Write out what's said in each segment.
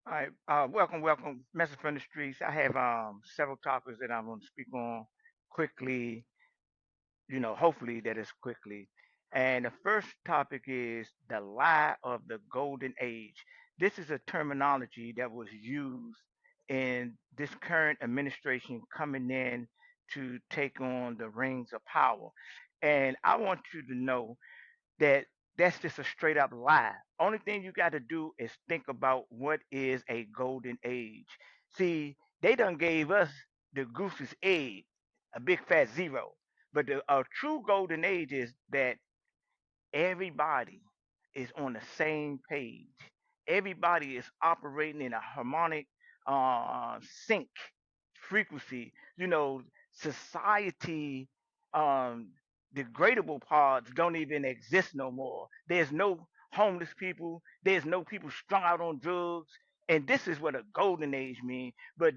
All right, welcome, message from the streets. I have several topics that I'm going to speak on quickly. Hopefully that is quickly. And the first topic is the lie of the golden age. This is a terminology that was used in this current administration coming in to take on the reins of power. And I want you to know that that's just a straight up lie. Only thing you got to do is think about what is a golden age. See, they done gave us the goose's egg, a big fat zero. But a true golden age is that everybody is on the same page. Everybody is operating in a harmonic sync frequency. Society, um, degradable parts don't even exist no more. There's no homeless people. There's no people strung out on drugs. And this is what a golden age means. But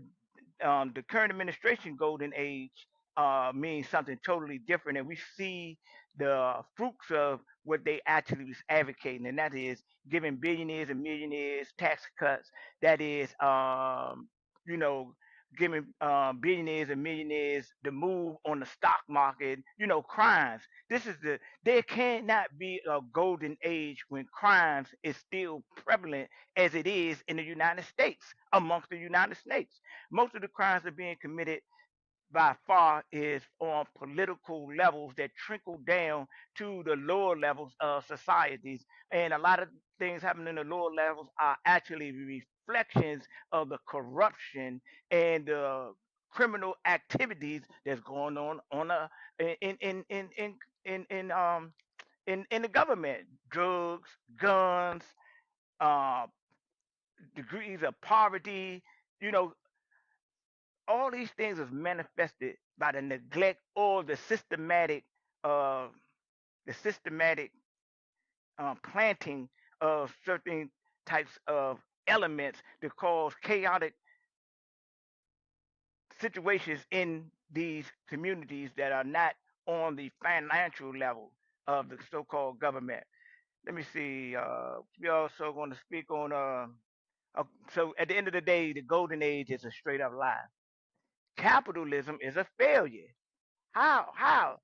the current administration golden age means something totally different, and we see the fruits of what they actually was advocating, and that is giving billionaires and millionaires tax cuts. That is, you know, giving billionaires and millionaires the move on the stock market. Crimes. There cannot be a golden age when crimes is still prevalent as it is in the United States, amongst the United States. Most of the crimes are being committed by far is on political levels that trickle down to the lower levels of societies. And a lot of things happening in the lower levels are actually reflections of the corruption and the criminal activities that's going on in the government. Drugs, guns, uh, degrees of poverty, you know, all these things is manifested by the neglect or uh, the systematic planting of certain types of elements that cause chaotic situations in these communities that are not on the financial level of the so-called government. Let me see. We also going to speak on. So at the end of the day, the golden age is a straight up lie. Capitalism is a failure. How?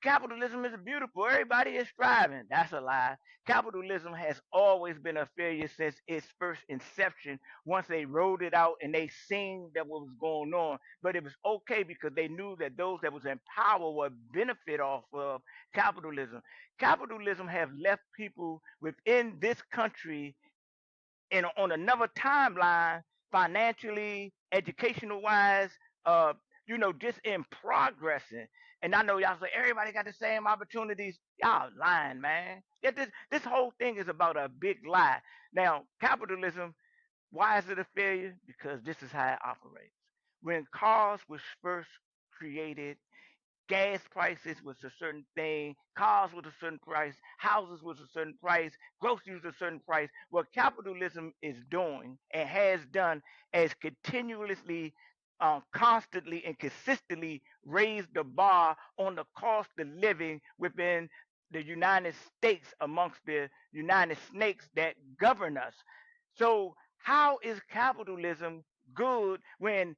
Capitalism is beautiful. Everybody is striving. That's a lie. Capitalism has always been a failure since its first inception. Once they rolled it out and they seen that what was going on, but it was okay because they knew that those that was in power would benefit off of capitalism. Capitalism have left people within this country in on another timeline, financially, educational wise, uh, just in progressing. And I know y'all say everybody got the same opportunities. Y'all lying, man. Yeah, this whole thing is about a big lie. Now, capitalism, why is it a failure? Because this is how it operates. When cars was first created, gas prices was a certain thing, cars was a certain price, houses was a certain price, groceries was a certain price. What capitalism is doing and has done is continuously, constantly and consistently raise the bar on the cost of living within the United States amongst the United Snakes that govern us. So how is capitalism good when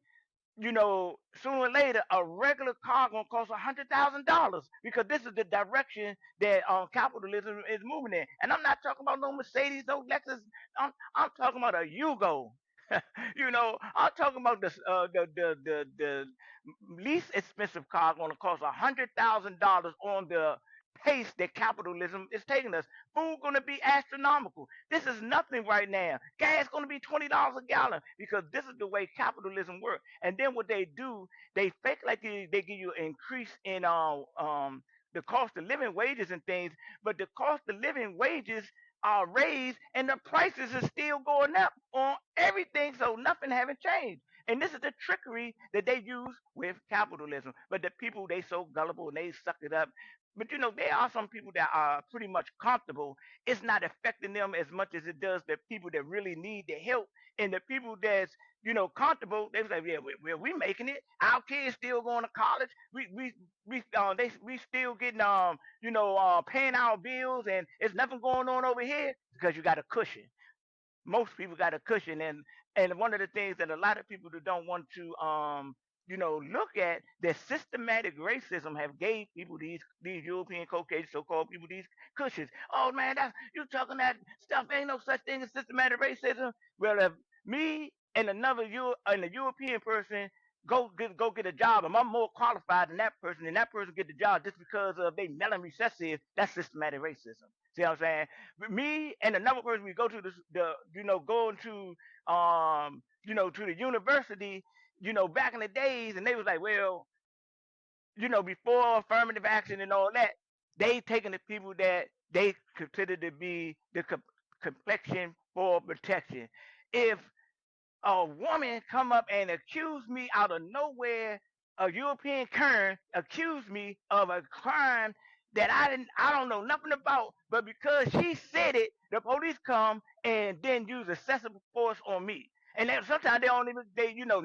sooner or later, a regular car gonna cost $100,000 because this is the direction that capitalism is moving in. And I'm not talking about no Mercedes, no Lexus. I'm talking about a Yugo. I'm talking about the least expensive car going to cost $100,000 on the pace that capitalism is taking us. Food going to be astronomical. This is nothing right now. Gas going to be $20 a gallon because this is the way capitalism works. And then what they do, they fake like they give you an increase in the cost of living wages and things, but the cost of living wages are raised and the prices are still going up on everything, so nothing haven't changed. And this is the trickery that they use with capitalism. But the people, they so gullible and they suck it up. But there are some people that are pretty much comfortable. It's not affecting them as much as it does the people that really need the help. And the people that's comfortable, they say, yeah, we making it. Our kids still going to college. We still getting paying our bills, and there's nothing going on over here because you got a cushion. most people got a cushion, and one of the things that a lot of people that don't want to look at, that systematic racism have gave people these European Caucasian so-called people these cushions. Oh man, that's you talking that stuff. Ain't no such thing as systematic racism. Well, if me and another and a European person go get a job, and I'm more qualified than that person, and that person get the job just because of they melon recessive, that's systematic racism. See what I'm saying? Me and another person, we go to go into to the university, back in the days, and they was like, well, before affirmative action and all that, they taking the people that they consider to be the complexion for protection. If a woman come up and accuse me out of nowhere, a European Kern accused me of a crime that I don't know nothing about, but because she said it, the police come and then use excessive force on me. And then sometimes they don't even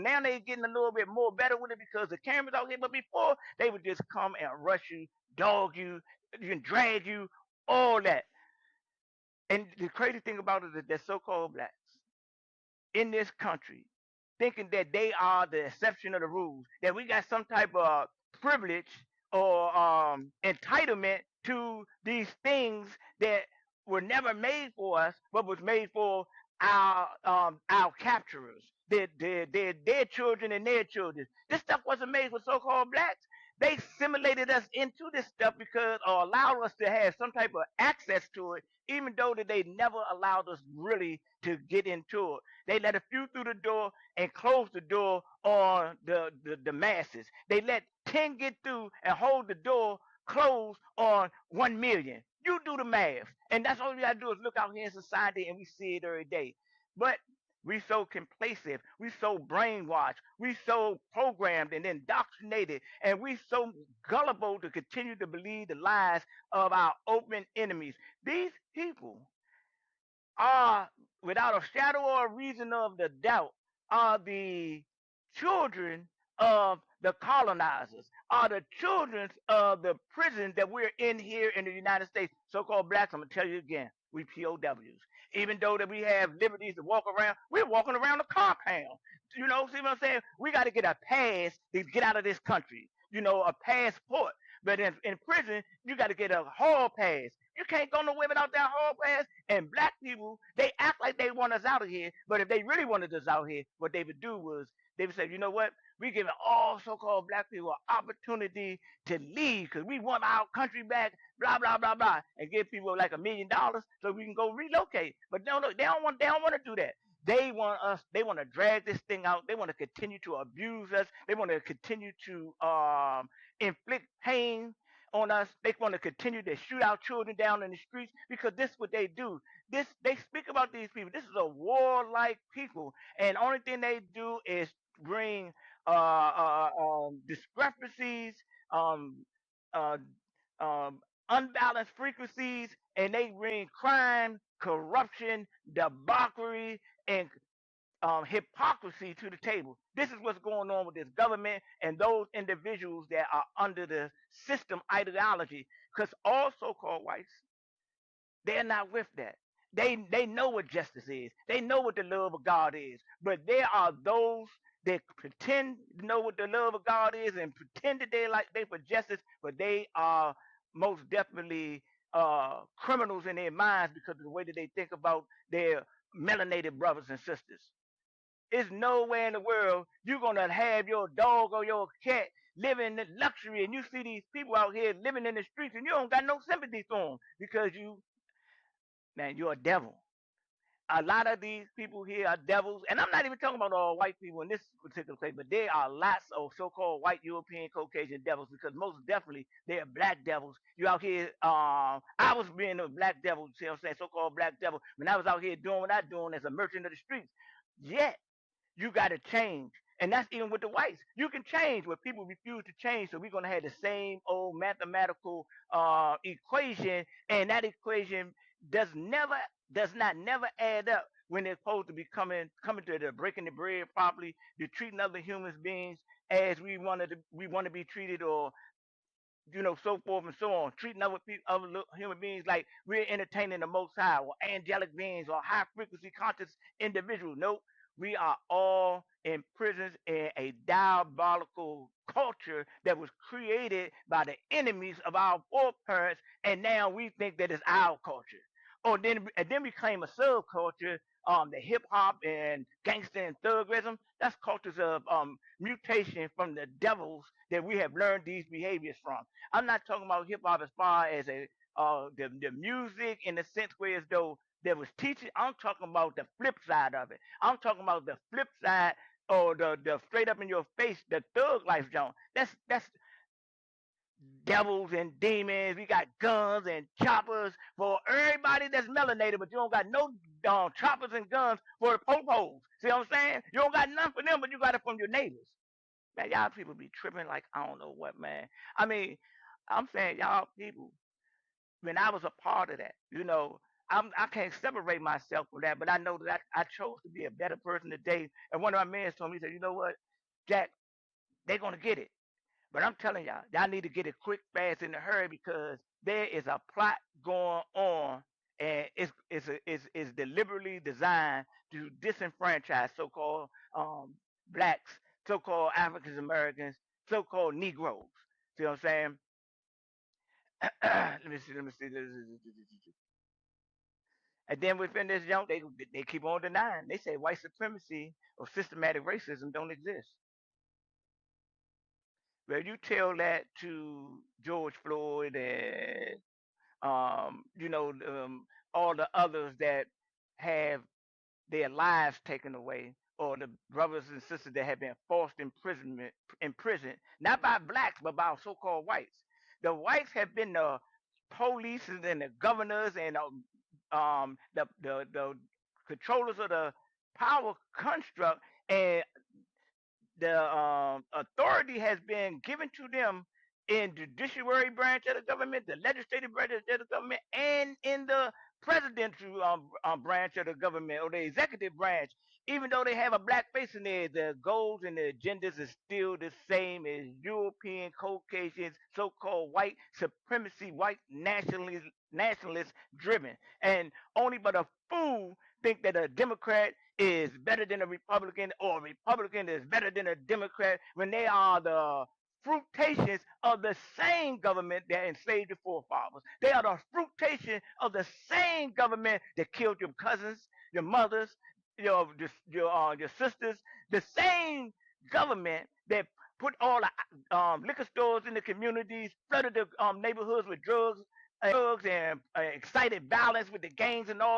now they getting a little bit more better with it because the cameras out here. But before they would just come and rush you, dog you, drag you, all that. And the crazy thing about it is that so-called blacks in this country thinking that they are the exception of the rules, that we got some type of privilege or entitlement to these things that were never made for us, but was made for our capturers, their children and their children. This stuff wasn't made for so-called blacks. They assimilated us into this stuff because or allowed us to have some type of access to it, even though that they never allowed us really to get into it. They let a few through the door and close the door on the masses. They let 10 get through and hold the door closed on 1 million. You do the math. And that's all we got to do is look out here in society and we see it every day. But we so complacent, we so brainwashed, we so programmed and indoctrinated, and we so gullible to continue to believe the lies of our open enemies. These people are, without a shadow or a reason of the doubt, are the children of the colonizers, are the children of the prisons that we're in here in the United States. So-called blacks, I'm going to tell you again, we POWs. Even though that we have liberties to walk around, we're walking around the compound. See what I'm saying? We got to get a pass to get out of this country, a passport. But in prison, you got to get a hall pass. You can't go nowhere without that hall pass. And black people, they act like they want us out of here. But if they really wanted us out here, what they would do was they would say, you know what? We're giving all so-called black people an opportunity to leave because we want our country back, blah, blah, blah, blah, and give people like $1 million so we can go relocate. But no, they don't want to do that. They want to drag this thing out. They want to continue to abuse us. They want to continue to inflict pain on us. They want to continue to shoot our children down in the streets because this is what they do. They speak about these people. This is a warlike people, and the only thing they do is bring discrepancies, um, uh, unbalanced frequencies, and they bring crime, corruption, debauchery, and hypocrisy to the table. This is what's going on with this government and those individuals that are under the system ideology. Because all so-called whites, they're not with that. They know what justice is. They know what the love of God is. But there are those that pretend to know what the love of God is and pretend that they for justice, but they are most definitely criminals in their minds because of the way that they think about their melanated brothers and sisters. It's nowhere in the world you're gonna have your dog or your cat living in luxury, and you see these people out here living in the streets, and you don't got no sympathy for them because you're a devil. A lot of these people here are devils, and I'm not even talking about all white people in this particular case, but there are lots of so-called white European Caucasian devils because most definitely they are black devils. You out here, I was being a black devil, see what I'm saying, so-called black devil, when I was out here doing what I'm doing as a merchant of the streets. Yet, you got to change. And that's even with the whites. You can change, but people refuse to change. So we're going to have the same old mathematical equation, and that equation does not never add up when they're supposed to be coming to the breaking the bread properly, to treating other human beings as we want to be treated, or so forth and so on, treating other human beings like we're entertaining the Most High or angelic beings or high frequency conscious individuals. Nope, we are all imprisoned in a diabolical culture that was created by the enemies of our foreparents, and now we think that it's our culture. And then we claim a subculture, the hip hop and gangster and thugism. That's cultures of mutation from the devils that we have learned these behaviors from. I'm not talking about hip hop as far as the music in the sense where as though there was teaching. I'm talking about the flip side of it. I'm talking about the flip side or the straight up in your face, the thug life zone. That's devils and demons. We got guns and choppers for everybody that's melanated, but you don't got no choppers and guns for the popos. See what I'm saying? You don't got none for them, but you got it from your neighbors. Man, y'all people be tripping like I don't know what, man. I mean, I'm saying y'all people, when I was a part of that, I can't separate myself from that, but I know that I chose to be a better person today. And one of my men told me, he said, you know what, Jack, they're going to get it. But I'm telling y'all need to get it quick, fast, in a hurry because there is a plot going on, and it's deliberately designed to disenfranchise so-called blacks, so-called African Americans, so-called Negroes. See what I'm saying? Let me see. And then within this junk, they keep on denying. They say white supremacy or systematic racism don't exist. Well, you tell that to George Floyd and all the others that have their lives taken away, or the brothers and sisters that have been forced imprisoned, not by blacks but by so-called whites. The whites have been the police and the governors and the controllers of the power construct, and the authority has been given to them in the judiciary branch of the government, the legislative branch of the government, and in the presidential branch of the government or the executive branch. Even though they have a black face in there, the goals and the agendas is still the same as European Caucasians, so-called white supremacy, white nationalist driven. And only but a fool think that a Democrat is better than a Republican or a Republican is better than a Democrat when they are the fruitations of the same government that enslaved your forefathers. They are the fruitation of the same government that killed your cousins, your mothers, your sisters. The same government that put all the liquor stores in the communities, flooded the neighborhoods with drugs and excited violence with the gangs and all